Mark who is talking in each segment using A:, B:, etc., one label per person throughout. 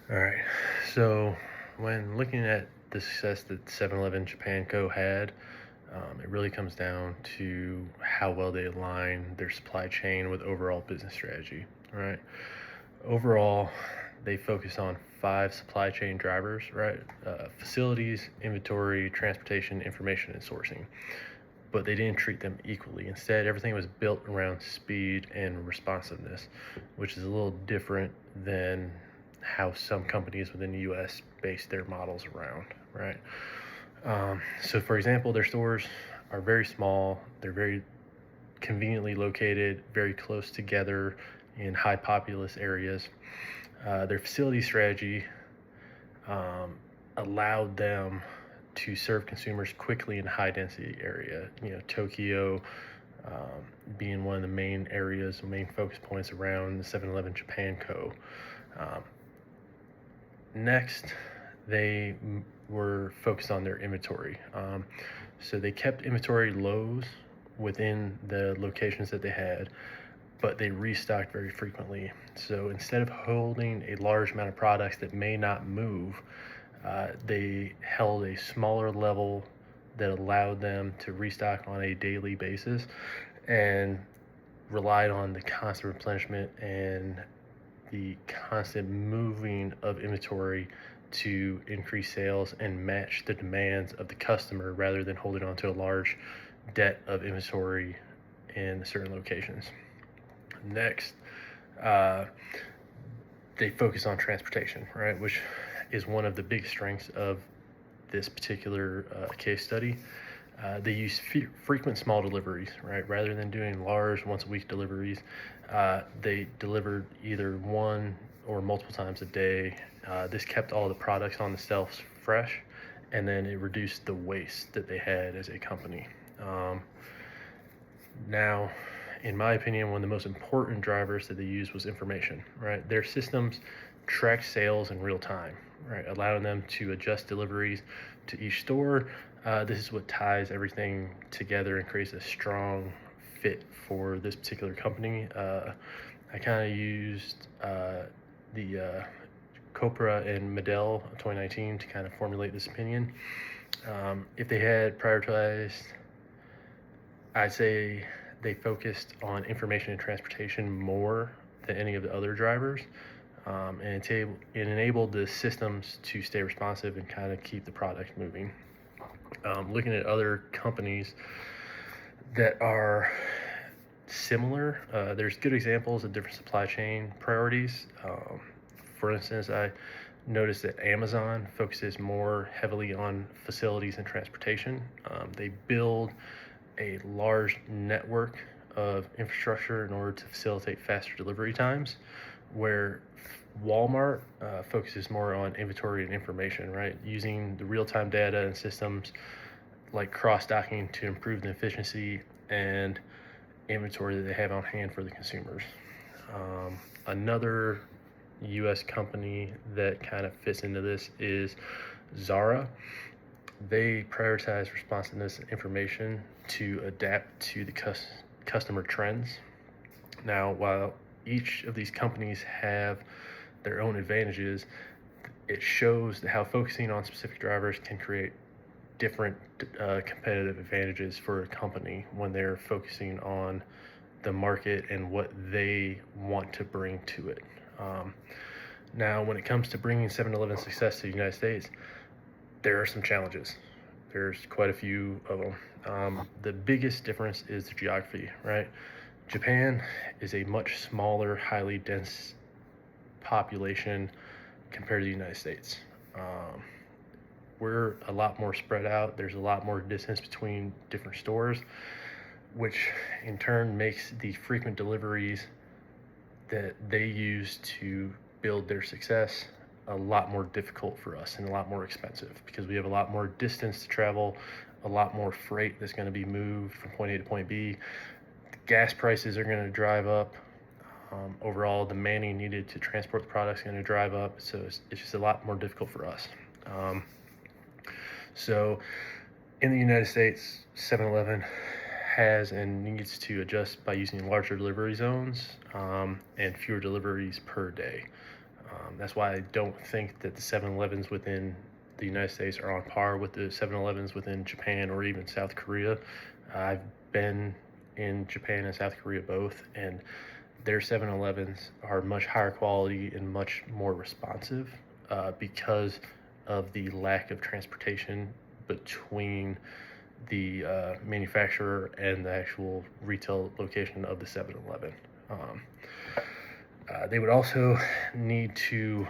A: All right. So when looking at the success that 7-Eleven Japan Co. had, it really comes down to how well they align their supply chain with overall business strategy. Right. Overall, they focus on five supply chain drivers, right? Facilities, inventory, transportation, information, and sourcing. But they didn't treat them equally. Instead, everything was built around speed and responsiveness, which is a little different than how some companies within the US base their models around, right? So, for example, their stores are very small, they're very conveniently located, very close together in high populous areas. Their facility strategy um, allowed them to serve consumers quickly in high density area. Tokyo being one of the main areas, the main focus points around the 7-Eleven Japan Co. Um, Next, they were focused on their inventory. So they kept inventory lows within the locations that they had, but they restocked very frequently. So instead of holding a large amount of products that may not move, they held a smaller level that allowed them to restock on a daily basis and relied on the constant replenishment and the constant moving of inventory to increase sales and match the demands of the customer rather than holding on to a large debt of inventory in certain locations. Next, uh, they focus on transportation, right, which is one of the big strengths of this particular case study. They use frequent small deliveries, right? Rather than doing large once a week deliveries, they delivered either one or multiple times a day. This kept all the products on the shelves fresh, and then it reduced the waste that they had as a company. Now, in my opinion, one of the most important drivers that they used was information, right? Their systems track sales in real time, right? Allowing them to adjust deliveries to each store. This is what ties everything together and creates a strong fit for this particular company. I kind of used the Copra and Medell 2019 to kind of formulate this opinion. If they had prioritized, I'd say they focused on information and transportation more than any of the other drivers. And it enabled the systems to stay responsive and kind of keep the product moving. Looking at other companies that are similar, there's good examples of different supply chain priorities. For instance, I noticed that Amazon focuses more heavily on facilities and transportation. They build a large network of infrastructure in order to facilitate faster delivery times, where Walmart focuses more on inventory and information, right? Using the real-time data and systems like cross-docking to improve the efficiency and inventory that they have on hand for the consumers. Another U.S. company that kind of fits into this is Zara. They prioritize responsiveness and information to adapt to the customer trends. Now, while each of these companies have their own advantages, it shows how focusing on specific drivers can create different competitive advantages for a company when they're focusing on the market and what they want to bring to it. Now, when it comes to bringing 7-Eleven success to the United States, there are some challenges. There's quite a few of them. The biggest difference is the geography, right? Japan is a much smaller, highly dense population compared to the United States. We're a lot more spread out. There's a lot more distance between different stores, which in turn makes the frequent deliveries that they use to build their success a lot more difficult for us and a lot more expensive because we have a lot more distance to travel, a lot more freight that's going to be moved from point A to point B. Gas prices are going to drive up. Overall, the manning needed to transport the product is going to drive up, so it's just a lot more difficult for us. So in the United States, 7-Eleven has and needs to adjust by using larger delivery zones and fewer deliveries per day. That's why I don't think that the 7-Elevens within the United States are on par with the 7-Elevens within Japan or even South Korea. I've been in Japan and South Korea both, and their 7-Elevens are much higher quality and much more responsive because of the lack of transportation between the manufacturer and the actual retail location of the 7-Eleven. They would also need to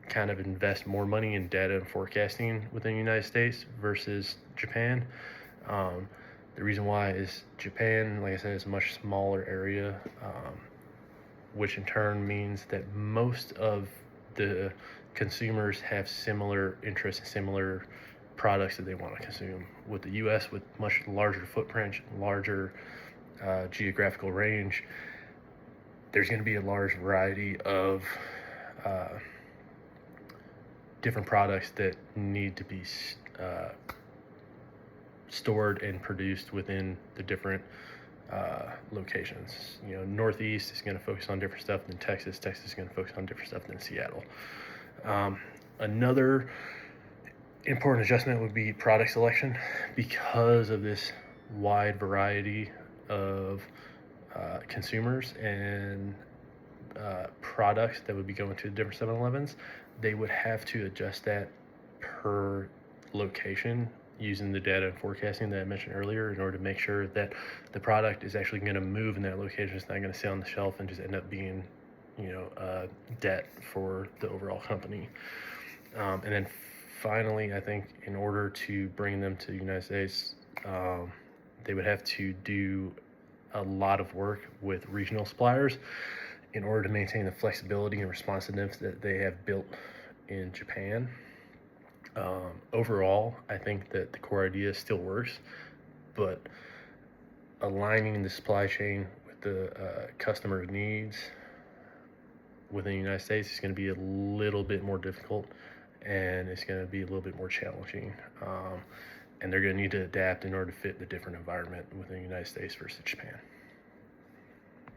A: kind of invest more money in data and forecasting within the United States versus Japan. The reason why is Japan, like I said, is a much smaller area, which in turn means that most of the consumers have similar interests and similar products that they want to consume. With the U.S., with much larger footprint, larger geographical range, there's going to be a large variety of different products that need to be stored and produced within the different locations. Northeast is going to focus on different stuff than Texas. Texas is going to focus on different stuff than Seattle. Another important adjustment would be product selection. Because of this wide variety of consumers and products that would be going to the different 7-Elevens, they would have to adjust that per location using the data and forecasting that I mentioned earlier in order to make sure that the product is actually going to move in that location. It's not going to sit on the shelf and just end up being, debt for the overall company. And then finally, I think in order to bring them to the United States, they would have to do a lot of work with regional suppliers in order to maintain the flexibility and responsiveness that they have built in Japan. Overall, I think that the core idea still works, but aligning the supply chain with the customer needs within the United States is going to be a little bit more difficult, and it's going to be a little bit more challenging. And they're going to need to adapt in order to fit the different environment within the United States versus Japan.